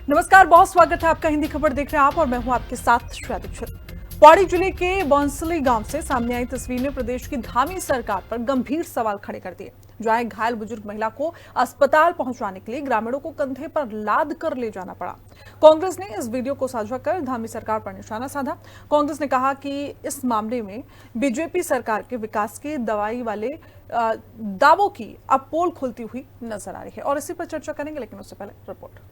नमस्कार, बहुत स्वागत है आपका। हिंदी खबर देख रहे हैं आप और मैं हूं आपके साथ श्रेया दीक्षित। पौड़ी जिले के बौंसली गांव से सामने आई तस्वीर ने प्रदेश की धामी सरकार पर गंभीर सवाल खड़े कर दिए। जहां एक घायल बुजुर्ग महिला को अस्पताल पहुंचाने के लिए ग्रामीणों को कंधे पर लाद कर ले जाना पड़ा। कांग्रेस ने इस वीडियो को साझा कर धामी सरकार पर निशाना साधा। कांग्रेस ने कहा कि इस मामले में बीजेपी सरकार के विकास के दवाई वाले दावों की अब पोल खुलती हुई नजर आ रही है और इसी पर चर्चा करेंगे, लेकिन उससे पहले रिपोर्ट।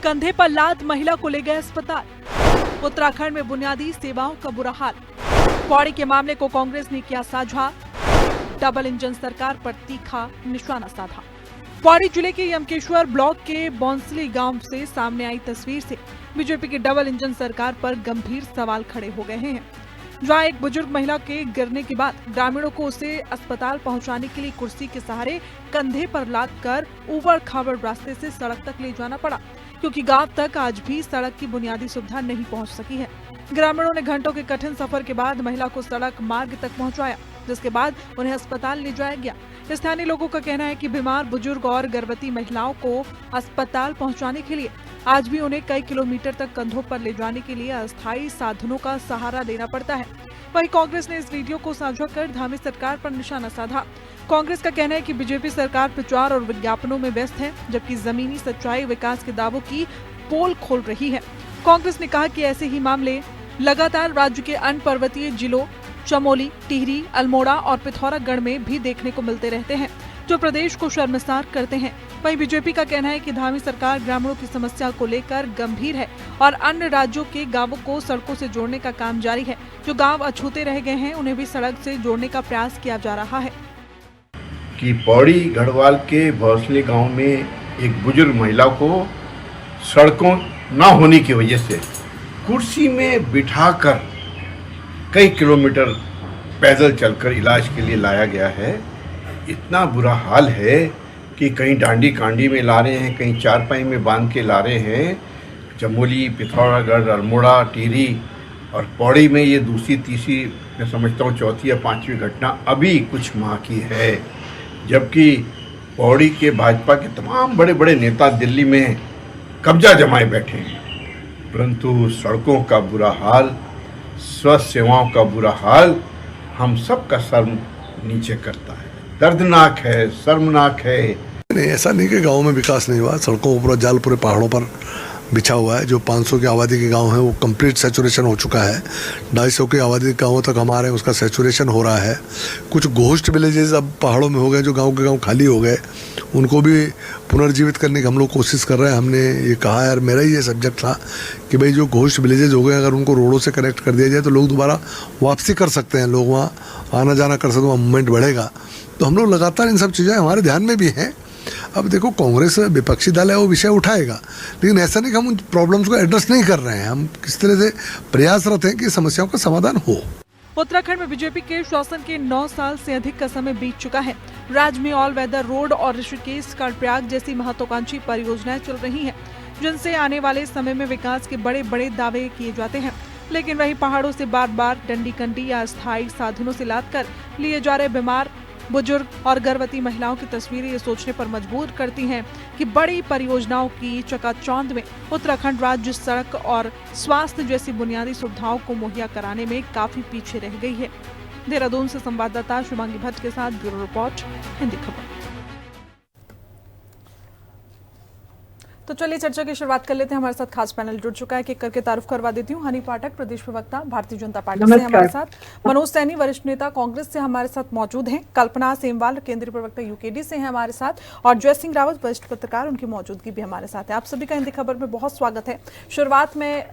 कंधे पर लाद महिला को ले गए अस्पताल। उत्तराखंड में बुनियादी सेवाओं का बुरा हाल। पौड़ी के मामले को कांग्रेस ने किया साझा। डबल इंजन सरकार पर तीखा निशाना साधा। पौड़ी जिले के यमकेश्वर ब्लॉक के बौंसली गांव से सामने आई तस्वीर से बीजेपी की डबल इंजन सरकार पर गंभीर सवाल खड़े हो गए हैं। जहां एक बुजुर्ग महिला के गिरने के बाद ग्रामीणों को उसे अस्पताल पहुंचाने के लिए कुर्सी के सहारे कंधे पर लाद कर उबड़ खाबड़ रास्ते से सड़क तक ले जाना पड़ा, क्योंकि गांव तक आज भी सड़क की बुनियादी सुविधा नहीं पहुंच सकी है। ग्रामीणों ने घंटों के कठिन सफर के बाद महिला को सड़क मार्ग तक पहुंचाया, जिसके बाद उन्हें अस्पताल ले जाया गया। स्थानीय लोगों का कहना है कि बीमार बुजुर्ग और गर्भवती महिलाओं को अस्पताल पहुंचाने के लिए आज भी उन्हें कई किलोमीटर तक कंधों पर ले जाने के लिए अस्थायी साधनों का सहारा लेना पड़ता है। वहीं कांग्रेस ने इस वीडियो को साझा कर धामी सरकार पर निशाना साधा। कांग्रेस का कहना है कि बीजेपी सरकार प्रचार और विज्ञापनों में व्यस्त है, जबकि जमीनी सच्चाई विकास के दावों की पोल खोल रही है। कांग्रेस ने कहा कि ऐसे ही मामले लगातार राज्य के अन्य पर्वतीय जिलों चमोली, टिहरी, अल्मोड़ा और पिथौरागढ़ में भी देखने को मिलते रहते हैं, जो प्रदेश को शर्मसार करते हैं। वहीं बीजेपी का कहना है कि धामी सरकार ग्रामीणों की समस्या को लेकर गंभीर है और अन्य राज्यों के गांवों को सड़कों से जोड़ने का काम जारी है। जो गांव अछूते रह गए हैं उन्हें भी सड़क से जोड़ने का प्रयास किया जा रहा है। कि पौड़ी गढ़वाल के भौसले गांव में एक बुजुर्ग महिला को सड़कों न होने की वजह से कुर्सी में बिठाकर कई किलोमीटर पैदल चलकर इलाज के लिए लाया गया है। इतना बुरा हाल है कि कहीं डांडी कांडी में ला रहे हैं, कहीं चारपाई में बांध के ला रहे हैं। चमोली, पिथौरागढ़, अल्मोड़ा, टिहरी और पौड़ी में ये दूसरी, तीसरी, मैं समझता हूँ चौथी या पांचवी घटना अभी कुछ माह की है। जबकि पौड़ी के भाजपा के तमाम बड़े बड़े नेता दिल्ली में कब्जा जमाए बैठे हैं, परंतु सड़कों का बुरा हाल, स्वास्थ्य सेवाओं का बुरा हाल हम सब का सर नीचे करता है। दर्दनाक है, शर्मनाक है। नहीं, ऐसा नहीं कि गाँव में विकास नहीं हुआ। सड़कों पर जाल पूरे पहाड़ों पर बिछा हुआ है। जो 500 की आबादी के गांव हैं वो कंप्लीट सैचुरेशन हो चुका है। 250 की आबादी के गाँवों तक हमारे उसका सैचुरेशन हो रहा है। कुछ घोस्ट विलेजेस अब पहाड़ों में हो गए, जो गांव के गांव खाली हो गए, उनको भी पुनर्जीवित करने की हम लोग कोशिश कर रहे हैं। हमने ये कहा यार, मेरा ही ये सब्जेक्ट था कि भाई जो घोस्ट विलेजेस हो गए, अगर उनको रोडों से कनेक्ट कर दिया जाए तो लोग दोबारा वापसी कर सकते हैं, लोग वहाँ आना जाना कर सकते हैं, वहाँ मूवमेंट बढ़ेगा। तो हम लोग लगातार इन सब चीज़ें हमारे ध्यान में भी हैं। अब देखो, कांग्रेस विपक्षी दल है, वो विषय उठाएगा, लेकिन ऐसा नहीं कि हम उन प्रॉब्लम्स को एड्रेस नहीं कर रहे हैं। हम किस तरह से प्रयासरत हैं कि समस्याओं का समाधान हो। उत्तराखंड में बीजेपी के शासन के 9 साल से अधिक का समय बीत चुका है। राज्य में ऑल वेदर रोड और ऋषिकेश कर्णप्रयाग जैसी महत्वाकांक्षी परियोजनाएं चल रही हैं, जिनसे आने वाले समय में विकास के बड़े बड़े दावे किए जाते हैं। लेकिन वही पहाड़ों से बार बार डंडी कंडी या अस्थायी साधनों से लाद कर लिए जा रहे बीमार बुजुर्ग और गर्भवती महिलाओं की तस्वीरें ये सोचने पर मजबूर करती हैं कि बड़ी परियोजनाओं की चकाचौंध में उत्तराखंड राज्य सड़क और स्वास्थ्य जैसी बुनियादी सुविधाओं को मुहैया कराने में काफी पीछे रह गई है। देहरादून से संवाददाता शुभांगी भट्ट के साथ ब्यूरो रिपोर्ट, हिंदी खबर। तो चलिए चर्चा की शुरुआत कर लेते हैं। हमारे साथ खास पैनल जुड़ चुका है, कि करके तारुफ करवा देती हूँ। हनी पाठक, प्रदेश प्रवक्ता भारतीय जनता पार्टी से हमारे साथ। मनोज सैनी, वरिष्ठ नेता कांग्रेस से हमारे साथ मौजूद हैं। कल्पना सेमवाल, केंद्रीय प्रवक्ता यूकेडी से हैं हमारे साथ। और जय सिंह रावत, वरिष्ठ पत्रकार, उनकी मौजूदगी भी हमारे साथ है। आप सभी का हिंदी खबर में बहुत स्वागत है। शुरुआत में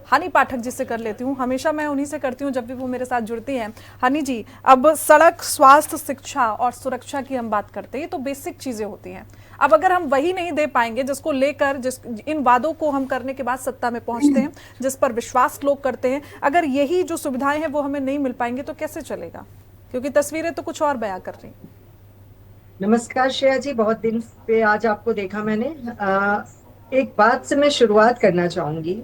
हनी पाठक जी से कर लेती हूँ। हमेशा मैं उन्हीं से करती हूँ जब भी वो मेरे साथ जुड़ती हैं। हनी जी, अब सड़क, स्वास्थ्य, शिक्षा और सुरक्षा की हम बात करते हैं, तो बेसिक चीजें होती हैं। अब अगर हम वही नहीं दे पाएंगे जिसको लेकर, इन वादों को हम करने के बाद सत्ता में पहुंचते हैं, जिस पर विश्वास लोग करते हैं, अगर यही जो सुविधाएं हैं वो हमें नहीं मिल पाएंगे तो कैसे चलेगा? क्योंकि तस्वीरें तो कुछ और बयां कर रही। नमस्कार श्रेया जी, बहुत दिन पे आज आपको देखा मैंने। एक बात से मैं शुरुआत करना चाहूंगी।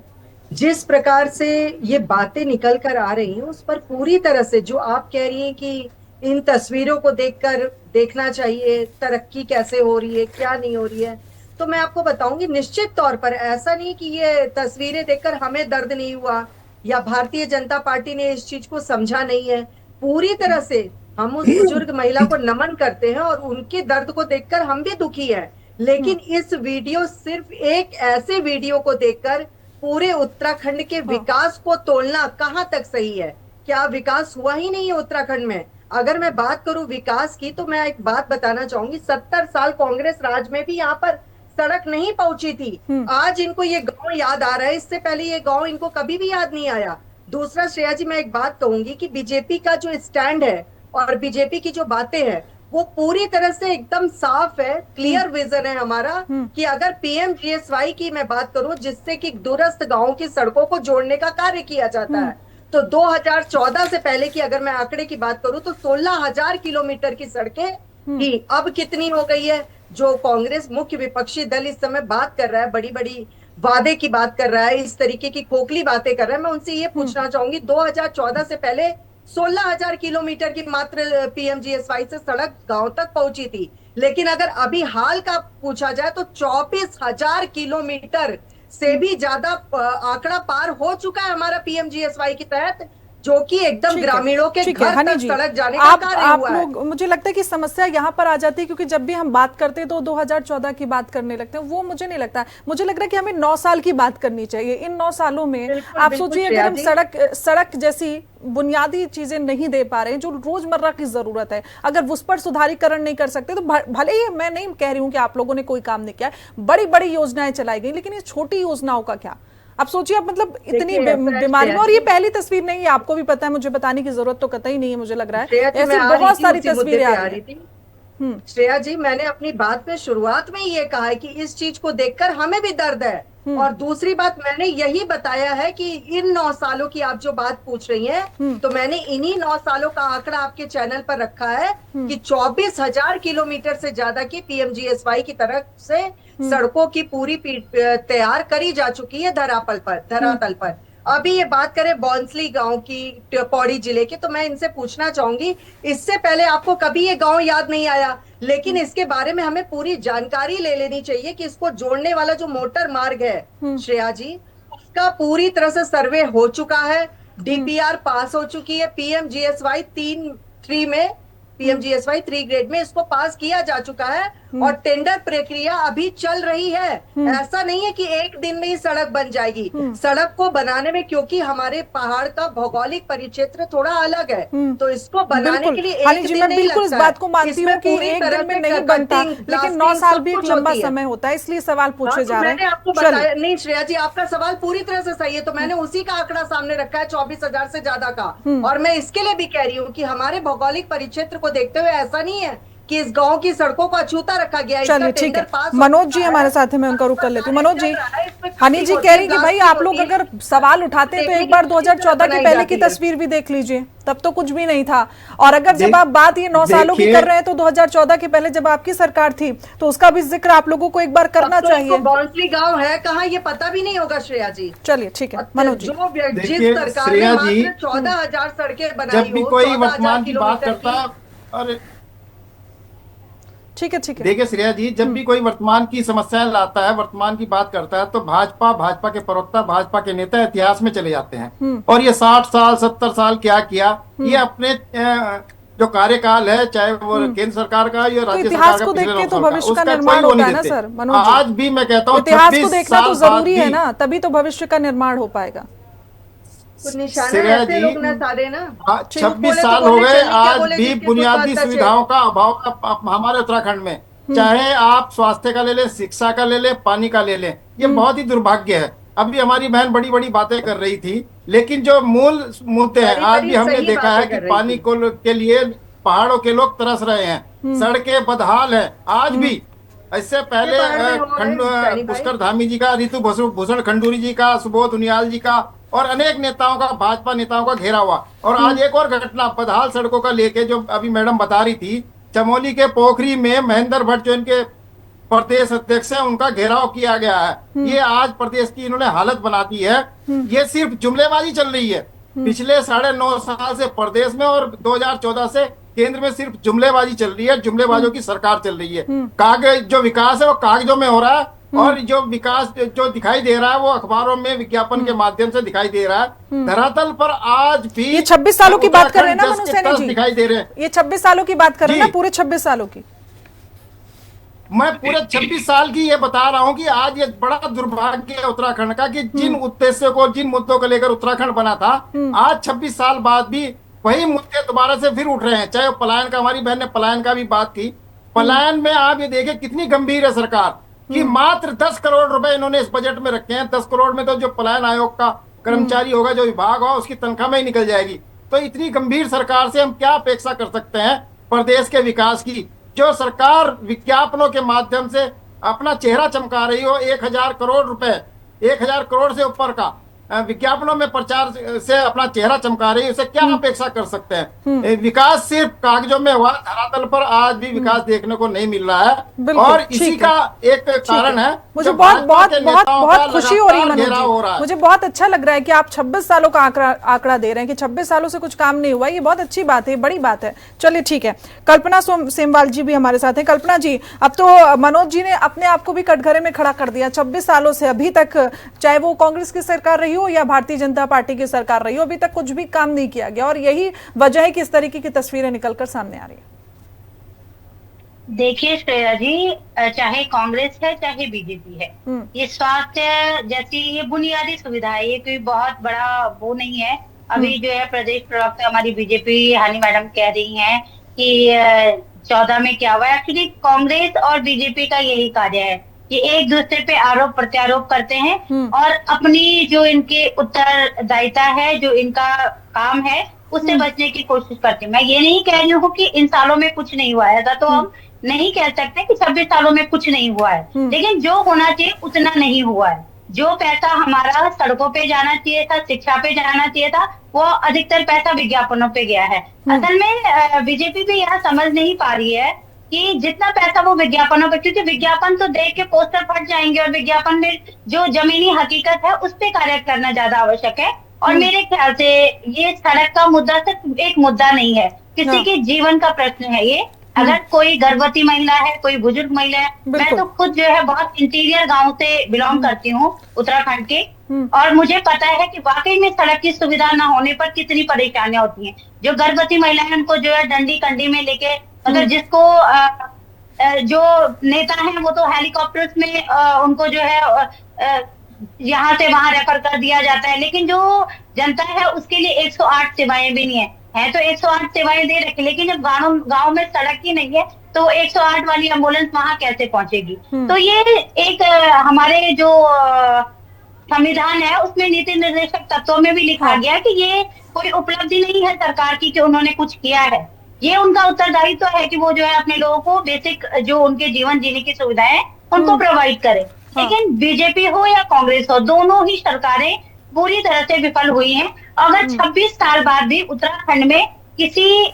जिस प्रकार से ये बातें निकल कर आ रही हैं उस पर पूरी तरह से जो आप कह रही हैं कि इन तस्वीरों को देखकर देखना चाहिए तरक्की कैसे हो रही है क्या नहीं हो रही है, तो मैं आपको बताऊंगी निश्चित तौर पर ऐसा नहीं कि ये तस्वीरें देखकर हमें दर्द नहीं हुआ या भारतीय जनता पार्टी ने इस चीज को समझा नहीं है। पूरी तरह से हम उस बुजुर्ग महिला को नमन करते हैं और उनके दर्द को देखकर हम भी दुखी हैं। लेकिन इस वीडियो सिर्फ एक ऐसे वीडियो को देखकर पूरे उत्तराखंड के विकास को तोलना कहां तक सही है? क्या विकास हुआ ही नहीं है उत्तराखंड में? अगर मैं बात करूं विकास की तो मैं एक बात बताना चाहूंगी, 70 साल कांग्रेस राज में भी यहाँ पर सड़क नहीं पहुंची थी। आज इनको ये गांव याद आ रहा है, इससे पहले ये गांव इनको कभी भी याद नहीं आया। दूसरा श्रेया जी, मैं एक बात कहूंगी कि बीजेपी का जो स्टैंड है और बीजेपी की जो बातें हैं वो पूरी तरह से एकदम साफ है, क्लियर विजन है हमारा कि अगर पीएमजीएसवाई की मैं बात करूं जिससे कि दूरस्थ गांवों की सड़कों को जोड़ने का कार्य किया जाता है, तो 2014 से पहले की अगर मैं आंकड़े की बात करूं तो 16,000 किलोमीटर की सड़कें थी। अब कितनी हो गई है? जो कांग्रेस मुख्य विपक्षी दल इस समय बात कर रहा है, बड़ी बड़ी वादे की बात कर रहा है, इस तरीके की खोखली बातें कर रहा है, मैं उनसे ये पूछना चाहूंगी 2014 से पहले 16,000 किलोमीटर की मात्र पीएमजीएसवाई से सड़क गांव तक पहुंची थी। लेकिन अगर अभी हाल का पूछा जाए तो 24,000 किलोमीटर से भी ज्यादा आंकड़ा पार हो चुका है हमारा पीएमजीएसवाई के तहत, जो कि एकदम ग्रामीणों के घर तक सड़क जाने का कार्य हुआ है। मुझे लगता है कि समस्या यहाँ पर आ जाती है क्योंकि जब भी हम बात करते हैं तो 2014 की बात करने लगते हैं, वो मुझे नहीं लगता। मुझे लग रहा है कि हमें 9 साल की बात करनी चाहिए। इन 9 सालों में आप सोचिए अगर हम सड़क जैसी बुनियादी चीजें नहीं दे पा रहे हैं जो रोजमर्रा की जरूरत है, अगर उस पर सुधारीकरण नहीं कर सकते तो भले ही मैं नहीं कह रही हूँ कि आप लोगों ने कोई काम नहीं किया, बड़ी बड़ी योजनाएं चलाई गई, लेकिन ये छोटी योजनाओं का क्या? अब सोचिए आप मतलब इतनी बीमारी में, और ये पहली तस्वीर नहीं है, आपको भी पता है, मुझे बताने की जरूरत तो कतई नहीं है। मुझे लग रहा है ऐसी बहुत सारी तस्वीरें आ रही थी। श्रेया जी, मैंने अपनी बात में शुरुआत में ये कहा है कि इस चीज को देखकर हमें भी दर्द है। और दूसरी बात मैंने यही बताया है कि इन 9 सालों की आप जो बात पूछ रही हैं, तो मैंने इन्हीं 9 सालों का आंकड़ा आपके चैनल पर रखा है कि 24,000 किलोमीटर से ज्यादा की पीएमजीएसवाई की तरफ से सड़कों की पूरी तैयार करी जा चुकी है धरातल पर। अभी ये बात करें बौंसली गांव की, पौड़ी जिले के, तो मैं इनसे पूछना चाहूंगी इससे पहले आपको कभी ये गांव याद नहीं आया, लेकिन इसके बारे में हमें पूरी जानकारी ले लेनी चाहिए कि इसको जोड़ने वाला जो मोटर मार्ग है श्रेया जी, उसका पूरी तरह से सर्वे हो चुका है, डीपीआर पास हो चुकी है, पीएमजीएसवाई 3 ग्रेड में इसको पास किया जा चुका है और टेंडर प्रक्रिया अभी चल रही है। ऐसा नहीं है कि एक दिन में ही सड़क बन जाएगी। सड़क को बनाने में, क्योंकि हमारे पहाड़ का भौगोलिक परिक्षेत्र थोड़ा अलग है, तो इसको बनाने के लिए एक दिन नहीं लगता। इस बात को मानती हूँ कि एक दिन में नहीं बनता, लेकिन 9 साल भी एक लंबा समय होता है, इसलिए सवाल पूछे जा रहे हैं। मैंने आपको बताया नहीं श्रेया जी, आपका सवाल पूरी तरह से सही है, तो मैंने उसी का आंकड़ा सामने रखा है 24,000 से ज्यादा का। और मैं इसके लिए भी कह रही हूँ कि हमारे भौगोलिक परिक्षेत्र को देखते हुए ऐसा नहीं है कि इस गांव की सड़कों को अछूता रखा गया है। चलिए ठीक है, मनोज जी हमारे साथ है, मैं उनका रुक कर लेती हूँ। मनोज जी, हनी जी कह रही कि भाई आप लोग अगर सवाल उठाते हैं तो एक बार 2014 की पहले की तस्वीर भी देख लीजिए, तब तो कुछ भी नहीं था। और अगर जब आप बात ये 9 सालों की कर रहे हैं तो 2014 के पहले जब आपकी सरकार थी तो उसका भी जिक्र आप लोगों को एक बार करना चाहिए। बौंसली गाँव है कहाँ ये पता भी नहीं होगा श्रेया जी। चलिए ठीक है मनोज जी, जिस सरकार ने मात्र 14,000 सड़कें बनाई, जब भी कोई वर्तमान की बात करता है, अरे ठीक है देखिए श्रेया जी, जब भी कोई वर्तमान की समस्याएं लाता है, वर्तमान की बात करता है, तो भाजपा के प्रवक्ता, भाजपा के नेता इतिहास में चले जाते हैं। और ये 60 साल 70 साल क्या किया, ये अपने जो कार्यकाल है, चाहे वो केंद्र सरकार का या राज्य सरकार का, को देख के तो भविष्य का उसका निर्माण होता है ना सर मनोज जी। आज भी मैं कहता हूँ इतिहास को देखना तो जरूरी है ना, तभी तो भविष्य का निर्माण हो पाएगा। 26 साल हो गए, आज भी बुनियादी सुविधाओं का अभाव हमारे उत्तराखंड में, चाहे आप स्वास्थ्य का ले लें, शिक्षा का ले लें, पानी का ले लें, ये बहुत ही दुर्भाग्य है। अभी हमारी बहन बड़ी बड़ी बातें कर रही थी, लेकिन जो मूल मुद्दे हैं आज भी हमने देखा है कि पानी को के लिए पहाड़ों के लोग तरस रहे हैं, सड़कें बदहाल है आज भी। इससे पहले पुष्कर धामी जी का, ऋतु भूषण खंडूरी जी का, सुबोध उनियाल जी का और अनेक नेताओं का, भाजपा नेताओं का घेरा हुआ। और आज एक और घटना बदहाल सड़कों का लेके जो अभी मैडम बता रही थी, चमोली के पोखरी में महेंद्र भट्ट जो इनके प्रदेश अध्यक्ष है उनका घेराव किया गया है। ये आज प्रदेश की इन्होंने हालत बना दी है। ये सिर्फ जुमलेबाजी चल रही है पिछले 9.5 साल से प्रदेश में, और 2014 से केंद्र में सिर्फ जुमलेबाजी चल रही है। जुमलेबाजों की सरकार चल रही है। कागज जो विकास है वो कागजों में हो रहा है, और जो विकास जो दिखाई दे रहा है वो अखबारों में विज्ञापन के माध्यम से दिखाई दे रहा है। धरातल पर आज भी ये 26 सालों की बात कर रहे हैं ना मनोज सैनी जी, दिखाई दे रहे हैं। ये 26 सालों की बात कर रहे हैं ना, पूरे 26 सालों की। मैं पूरे 26 साल की ये बता रहा हूँ कि आज ये बड़ा दुर्भाग्य है उत्तराखंड का कि जिन उद्देश्यों को, जिन मुद्दों को लेकर उत्तराखंड बना था, आज 26 साल बाद भी वही मुद्दे दोबारा से फिर उठ रहे हैं। चाहे पलायन का, हमारी बहन ने पलायन का भी बात की। पलायन में आप ये देखिए कितनी गंभीर है सरकार कि मात्र 10 करोड़ रुपए इन्होंने इस बजट में रखे हैं। 10 करोड़ में तो जो पलायन आयोग का कर्मचारी होगा, जो विभाग होगा, उसकी तनख्वाह में ही निकल जाएगी। तो इतनी गंभीर सरकार से हम क्या अपेक्षा कर सकते हैं प्रदेश के विकास की, जो सरकार विज्ञापनों के माध्यम से अपना चेहरा चमका रही हो। 1000 करोड़ रुपए, 1000 करोड़ से ऊपर का विज्ञापनों में प्रचार से अपना चेहरा चमका रही है, उसे क्या अपेक्षा कर सकते हैं। विकास सिर्फ कागजों में हुआ, धरातल पर आज भी विकास देखने को नहीं मिल रहा है। और इसी का एक कारण है, मुझे बहुत बहुत बहुत बहुत खुशी हो रही है मनोज जी, मुझे बहुत अच्छा लग रहा है कि आप 26 सालों का आंकड़ा दे रहे हैं कि 26 सालों से कुछ काम नहीं हुआ। ये बहुत अच्छी बात है, बड़ी बात है। चलिए ठीक है, कल्पना सेमवाल जी भी हमारे साथ हैं। कल्पना जी, अब तो मनोज जी ने अपने आप को भी कटघरे में खड़ा कर दिया। 26 सालों से अभी तक, चाहे वो कांग्रेस की सरकार रही हो या भारतीय जनता पार्टी की सरकार रही हो, अभी तक कुछ भी काम नहीं किया गया, और यही वजह है कि इस तरीके की तस्वीरें निकलकर सामने आ रही है। देखिए श्रेया जी, चाहे कांग्रेस है चाहे बीजेपी है, ये स्वास्थ्य जैसी ये बुनियादी सुविधा है, ये कोई बहुत बड़ा वो नहीं है। अभी जो है प्रदेश प्रवक्ता हमारी बीजेपी हानि मैडम कह रही हैं कि 14 में क्या हुआ है। एक्चुअली कांग्रेस और बीजेपी का यही कार्य है, ये एक दूसरे पे आरोप प्रत्यारोप करते हैं और अपनी जो इनके उत्तरदायिता है, जो इनका काम है, उससे बचने की कोशिश करते हैं। मैं ये नहीं कह रही हूँ कि इन सालों में कुछ नहीं हुआ है, ऐसा तो हम नहीं कह सकते कि 26 सालों में कुछ नहीं हुआ है, लेकिन जो होना चाहिए उतना नहीं हुआ है। जो पैसा हमारा सड़कों पे जाना चाहिए था, शिक्षा पे जाना चाहिए था, वो अधिकतर पैसा विज्ञापनों पे गया है। असल में बीजेपी भी यह समझ नहीं पा रही है कि जितना पैसा वो विज्ञापनों पे, क्योंकि विज्ञापन तो देख के पोस्टर फट जाएंगे और विज्ञापन में जो जमीनी हकीकत है उस पे कार्य करना ज्यादा आवश्यक है। और मेरे ख्याल से ये सड़क का मुद्दा सिर्फ एक मुद्दा नहीं है, किसी के जीवन का प्रश्न है ये। अगर कोई गर्भवती महिला है, कोई बुजुर्ग महिला है, मैं तो खुद जो है बहुत इंटीरियर गांव से बिलोंग करती हूँ उत्तराखंड के, और मुझे पता है कि वाकई में सड़क की सुविधा न होने पर कितनी परेशानियां होती हैं। जो गर्भवती महिलाएं उनको जो है डंडी कंडी में लेके, अगर जिसको जो नेता हैं वो तो हेलीकॉप्टर्स में उनको जो है यहाँ से वहां रेफर कर दिया जाता है, लेकिन जो जनता है उसके लिए 108 सेवाएं भी नहीं है तो 108 सेवाएं दे रखी, लेकिन जब गांव में सड़क ही नहीं है तो 108 वाली एम्बुलेंस वहां कैसे पहुंचेगी। तो ये एक हमारे जो संविधान है उसमें नीति निर्देशक तत्वों में भी लिखा गया कि ये कोई उपलब्धि नहीं है सरकार की कि उन्होंने कुछ किया है। ये उनका उत्तरदायित्व है कि वो जो है अपने लोगों को बेसिक जो उनके जीवन जीने की सुविधाएं उनको प्रोवाइड करे। लेकिन बीजेपी हो या कांग्रेस हो, दोनों ही सरकारें पूरी तरह से विफल हुई हैं। अगर 26 साल बाद भी उत्तराखंड में किसी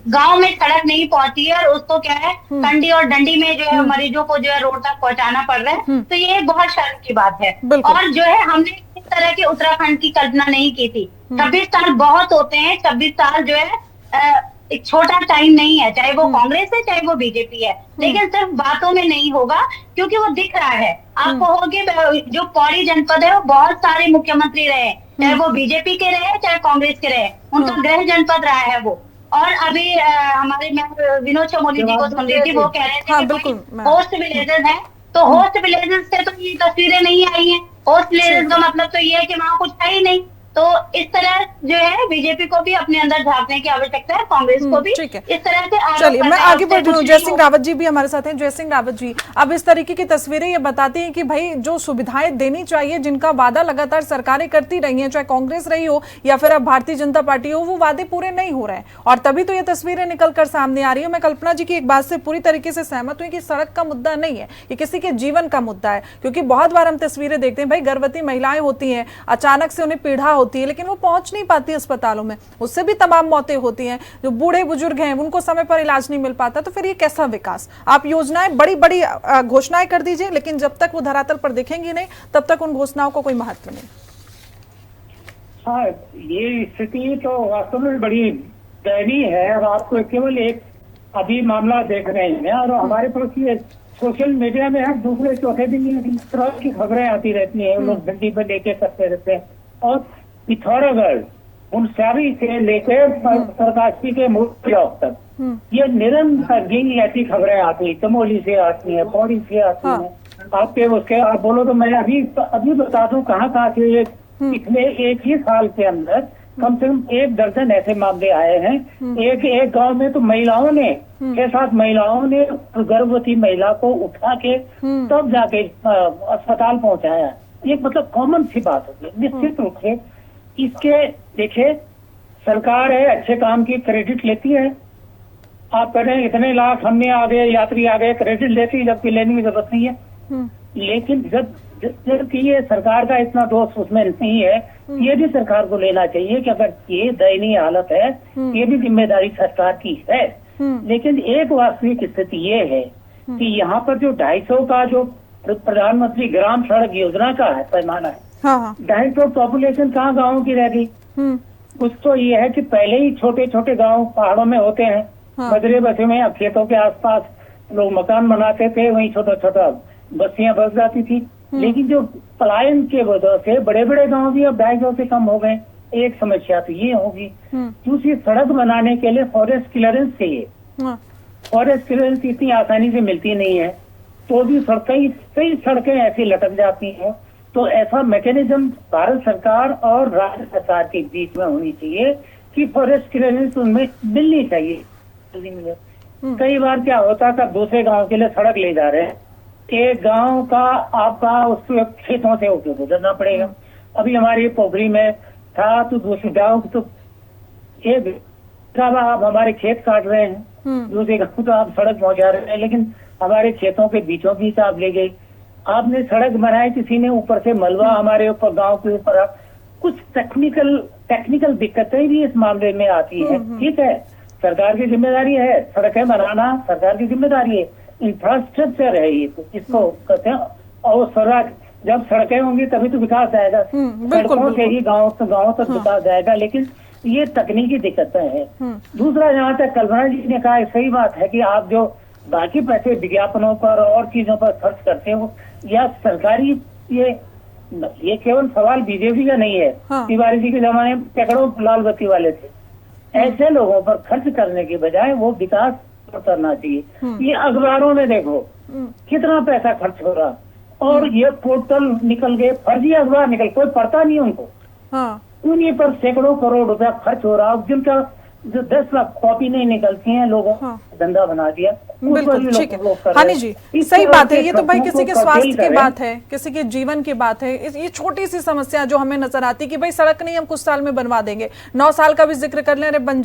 गांव में सड़क नहीं पहुंची है और उसको क्या है कंडी और डंडी में जो है मरीजों को जो है रोड तक पहुंचाना पड़ रहा है, तो ये बहुत शर्म की बात है। और जो है हमने इस तरह के उत्तराखंड की कल्पना नहीं की थी। 26 साल बहुत होते हैं, 26 साल जो है एक छोटा टाइम नहीं है, चाहे वो कांग्रेस है चाहे वो बीजेपी है, लेकिन सिर्फ बातों में नहीं होगा क्योंकि वो दिख रहा है। आप कहोगे जो पौड़ी जनपद है वो बहुत सारे मुख्यमंत्री रहे, चाहे वो बीजेपी के रहे चाहे कांग्रेस के रहे, उनका गृह जनपद रहा है वो। और अभी हमारे मैं विनोद चमोली जी को सुन रही थी, वो कह रहे थे कि होस्ट विलेजेस है, तो होस्ट विलेजेस से तो ये तस्वीरें नहीं आई हैं। होस्ट विलेजेस का मतलब तो ये है कि वहाँ कुछ है ही नहीं। तो इस तरह जो है बीजेपी को भी अपने अंदर झांकने की आवश्यकता है, कांग्रेस को भी इस तरह से। चलिए मैं आगे बढ़ रही हूँ। जय सिंह रावत जी भी हमारे साथ हैं। जय सिंह रावत जी, अब इस तरीके की तस्वीरें ये बताती हैं कि भाई जो सुविधाएं देनी चाहिए, जिनका वादा लगातार सरकारें करती रही हैं, चाहे कांग्रेस रही हो या फिर अब भारतीय जनता पार्टी हो, वो वादे पूरे नहीं हो रहे हैं और तभी तो ये तस्वीरें निकल कर सामने आ रही है। मैं कल्पना जी की एक बात से पूरी तरीके से सहमत हुई कि सड़क का मुद्दा नहीं है, ये किसी के जीवन का मुद्दा है। क्योंकि बहुत बार हम तस्वीरें देखते हैं, भाई गर्भवती महिलाएं होती हैं, अचानक से उन्हें पीड़ा होती है, लेकिन वो पहुंच नहीं पाती अस्पतालों में, उससे भी तमाम मौतें होती हैं। जो बूढ़े बुजुर्ग हैं उनको समय पर इलाज नहीं मिल पाता, तो फिर ये कैसा विकास? आप योजनाएं बड़ी बड़ी घोषणाएं कर दीजिए, लेकिन जब तक वो धरातल पर दिखेंगी नहीं तब तक उन घोषणाओं का कोई महत्व नहीं। हाँ, ये स्थिति तो वास्तव में बड़ी दयनीय है। और आपको केवल एक अभी मामला देख रहे हैं, और हमारे पास ये सोशल मीडिया में हर दूसरे चौथे दिन इस तरह की खबरें आती रहती हैं, लोग डंडी पर लेके करते रहते हैं। और पिथौरागढ़ मुंसारी से लेकर सरकाशी के मूल ब्लॉक तक ये निरंतर यही ऐसी खबरें आती है, चमोली से आती है, पौड़ी से आती है। आपके उसके आप बोलो तो मैं अभी बता दूं कहाँ से ये पिछले एक ही साल के अंदर कम से कम 1 दर्जन ऐसे मामले आए हैं। एक गांव में तो महिलाओं ने 6-7 महिलाओं ने गर्भवती महिला को उठा के तब जाके अस्पताल पहुंचाया। ये मतलब कॉमन सी बात होती है। निश्चित रूप से इसके देखिए, सरकार है अच्छे काम की क्रेडिट लेती है। आप कह रहे हैं इतने लाख हमने आ गए, यात्री आ गए, क्रेडिट लेती है, जबकि लेने की जरूरत नहीं है। लेकिन जबकि ये सरकार का इतना दोष उसमें नहीं है, ये भी सरकार को लेना चाहिए कि अगर ये दयनीय हालत है, ये भी जिम्मेदारी सरकार की है। लेकिन एक वास्तविक स्थिति ये है कि यहाँ पर जो 250 का जो प्रधानमंत्री ग्राम सड़क योजना का है पैमाना है, 250 पॉपुलेशन कहाँ गाँव की रह गई? कुछ तो ये है कि पहले ही छोटे छोटे गाँव पहाड़ों में होते हैं, मजरे बसे में, अब खेतों के आसपास लोग मकान बनाते थे, वहीं छोटा छोटा बस्तियां बस जाती थी। लेकिन जो पलायन के वजह से बड़े बड़े गांव भी अब 250 से कम हो गए। एक समस्या तो ये होगी। दूसरी, सड़क बनाने के लिए फॉरेस्ट क्लियरेंस चाहिए। फॉरेस्ट क्लियरेंस इतनी आसानी से मिलती नहीं है, तो भी कई सड़कें ऐसी लटक जाती हैं। तो ऐसा मैकेनिज्म भारत सरकार और राज्य सरकार के बीच में होनी चाहिए कि फॉरेस्ट क्लियरेंस उनमें मिलनी चाहिए। कई बार क्या होता था, दूसरे गाँव के लिए सड़क ले जा रहे हैं, एक गांव का आपका उस खेतों से होकर गुजरना पड़ेगा। अभी हमारे पोखरी में था, तो दूसरे गांव तो आप हमारे खेत काट रहे हैं, दूसरे गांव तो आप सड़क पहुंचा रहे हैं, लेकिन हमारे खेतों के बीचों बीच आप ले गए। आपने सड़क बनाई, किसी ने ऊपर से मलबा हमारे ऊपर, गाँव के ऊपर। कुछ टेक्निकल दिक्कतें भी इस मामले में आती है। ठीक है, सरकार की जिम्मेदारी है, सड़कें बनाना सरकार की जिम्मेदारी है, इंफ्रास्ट्रक्चर है ये, तो इसको कहते हैं। और सड़क, जब सड़कें होंगी तभी तो विकास आएगा। सड़कों से ही गांव तक विकास आएगा। लेकिन ये तकनीकी दिक्कतें हैं। दूसरा, जहाँ तक कल्पना जी ने कहा, सही बात है कि आप जो बाकी पैसे विज्ञापनों पर और चीजों पर खर्च करते हो, या सरकारी, ये केवल सवाल बीजेपी का नहीं है। तिवारी जी के जमाने में सैकड़ों लाल बत्ती वाले थे। ऐसे लोगों पर खर्च करने के बजाय वो विकास करना चाहिए। ये अखबारों में देखो कितना पैसा खर्च हो रहा, और ये पोर्टल निकल गए, फर्जी अखबार निकल, कोई पढ़ता नहीं उनको। उन्हीं पर सैकड़ों करोड़ रुपया खर्च हो रहा, जिनका जो 10 लाख कॉपी नहीं निकलती हैं, लोगों धंधा बना दिया। बिल्कुल ठीक है हानि जी, सही बात है। ये तो भाई किसी के स्वास्थ्य की बात है, किसी के जीवन की बात है। ये छोटी सी समस्या जो हमें नजर आती कि भाई सड़क नहीं हम कुछ साल में बनवा देंगे, 9 साल का भी जिक्र कर ले रहे, बन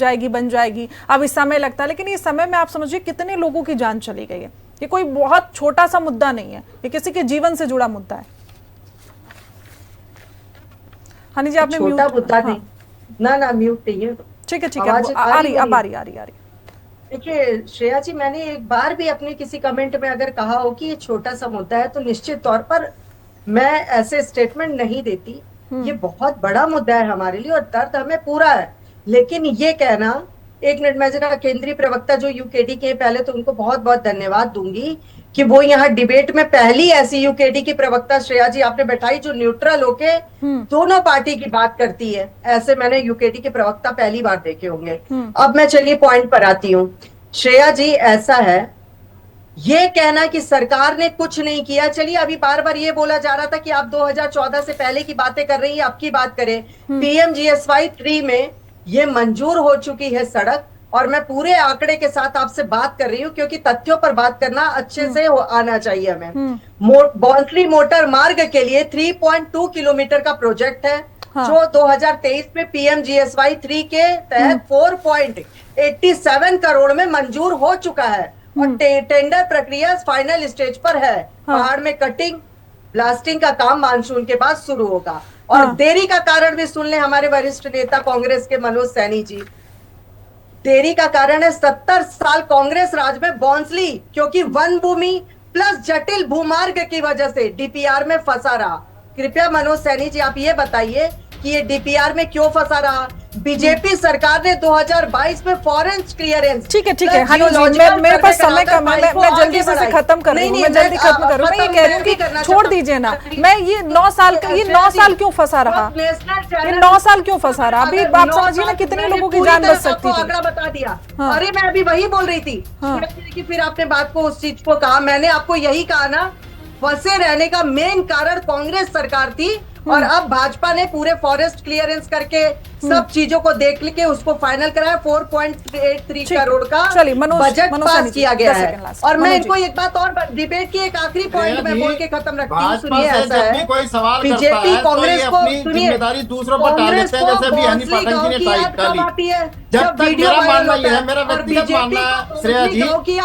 जाएगी, अब इस समय लगता है। लेकिन इस समय में आप समझिए कितने लोगों की जान चली गई है। ये कोई बहुत छोटा सा मुद्दा नहीं है, ये किसी के जीवन से जुड़ा मुद्दा है। हानि जी, आपने छोटा मुद्दा नहीं, ना म्यूट नहीं है। ठीक है, आ रही। देखिए श्रेया जी, मैंने एक बार भी अपने किसी कमेंट में अगर कहा हो कि ये छोटा सा मुद्दा है, तो निश्चित तौर पर मैं ऐसे स्टेटमेंट नहीं देती। ये बहुत बड़ा मुद्दा है हमारे लिए और दर्द हमें पूरा है। लेकिन ये कहना, एक मिनट, मैं जरा केंद्रीय प्रवक्ता जो यूकेडी के, पहले तो उनको बहुत बहुत धन्यवाद दूंगी कि वो यहाँ डिबेट में पहली ऐसी यूकेडी की प्रवक्ता श्रेया जी आपने बैठाई जो न्यूट्रल होके दोनों पार्टी की बात करती है। ऐसे मैंने यूकेडी के प्रवक्ता पहली बार देखे होंगे। अब मैं चलिए पॉइंट पर आती हूँ। श्रेया जी, ऐसा है, ये कहना कि सरकार ने कुछ नहीं किया, चलिए अभी बार बार ये बोला जा रहा था कि आप 2014 से पहले की बातें कर रही हैं, अब की बात करें। PMGSY 3 में ये मंजूर हो चुकी है सड़क, और मैं पूरे आंकड़े के साथ आपसे बात कर रही हूँ क्योंकि तथ्यों पर बात करना अच्छे से आना चाहिए हमें। बॉन्सली मोटर मार्ग के लिए 3.2 किलोमीटर का प्रोजेक्ट है, जो 2023 में PMGSY 3 के तहत 4.87 करोड़ में मंजूर हो चुका है, और टेंडर प्रक्रिया फाइनल स्टेज पर है। पहाड़ में कटिंग ब्लास्टिंग का काम मानसून के बाद शुरू होगा। और हाँ। देरी का कारण भी सुन ले हमारे वरिष्ठ नेता कांग्रेस के मनोज सैनी जी। देरी का कारण है 70 साल कांग्रेस राज में बॉन्सली, क्योंकि वन भूमि प्लस जटिल भूमार्ग की वजह से डीपीआर में फंसा रहा। कृपया मनोज सैनी जी आप ये बताइए कि ये डीपीआर में क्यों फंसा रहा। बीजेपी सरकार ने 2022 में फॉरेन क्लियरेंस। ठीक है हनुज जी, मेरे पास समय कम है, मैं जल्दी से खत्म कर रही हूँ, मैं जल्दी खत्म करूँ। मैं ये कह रही हूँ कि छोड़ दीजिए ना, मैं ये 9 साल क्यों फंसा रहा, ये 9 साल क्यों फंसा रहा? अभी आप समझिए ना कितने लोगों की जान बच सकती थी। आंकड़ा बता दिया। अरे मैं अभी वही बोल रही थी कि फिर आपने बात को उस चीज को कहा, मैंने आपको यही कहा ना, फंसे रहने का मेन कारण कांग्रेस सरकार थी। और अब भाजपा ने पूरे फॉरेस्ट क्लियरेंस करके सब चीजों को देख के उसको फाइनल कराया। 4.83 करोड़ का बजट पास किया गया है। और मैं इनको एक बात और, डिबेट की एक आखिरी पॉइंट में बोल के खत्म रखती हूँ। सुनिए, ऐसा है कोई सवाल बीजेपी कांग्रेस को, सुनिए, जिम्मेदारी दूसरों पर डाल देते हैं, जैसे भी हनी पाठक जी ने टाइप डाली। जब तक मेरा मानना यह है, मेरा व्यक्तिगत मानना है, श्रेया जी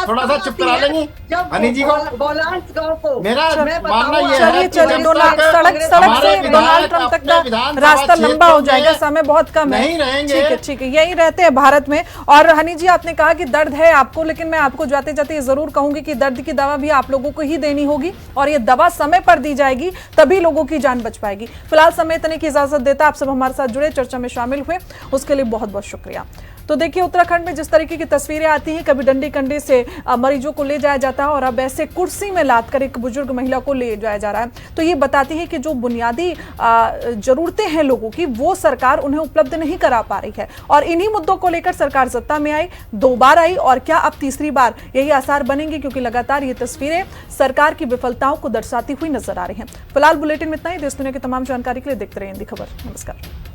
थोड़ा सा चुप करा लेंगी हनी जी को। बोलांस गाँव को मेरा मानना यह है, सड़क से डोनाल्ड ट्रंप तक का रास्ता लंबा हो जाएगा, समय बहुत कम है। नहीं रहेंगे। ठीक है, यही रहते हैं भारत में। और हनी जी आपने कहा कि दर्द है आपको, लेकिन मैं आपको जाते जाते ये जरूर कहूंगी कि दर्द की दवा भी आप लोगों को ही देनी होगी, और ये दवा समय पर दी जाएगी तभी लोगों की जान बच पाएगी। फिलहाल समय इतने की इजाजत देता, आप सब हमारे साथ जुड़े, चर्चा में शामिल हुए, उसके लिए बहुत बहुत शुक्रिया। तो देखिए, उत्तराखंड में जिस तरीके की तस्वीरें आती हैं, कभी डंडी कंडे से मरीजों को ले जाया जाता है और अब ऐसे कुर्सी में लाद कर एक बुजुर्ग महिला को ले जाया जा रहा है, तो ये बताती है कि जो बुनियादी जरूरतें हैं लोगों की, वो सरकार उन्हें उपलब्ध नहीं करा पा रही है। और इन्हीं मुद्दों को लेकर सरकार सत्ता में आई, 2 बार आई, और क्या अब तीसरी बार यही आसार बनेंगे, क्योंकि लगातार ये तस्वीरें सरकार की विफलताओं को दर्शाती हुई नजर आ रही हैं। फिलहाल बुलेटिन में इतना ही। देश दुनिया की तमाम जानकारी के लिए देखते रहिए हिंदी खबर। नमस्कार।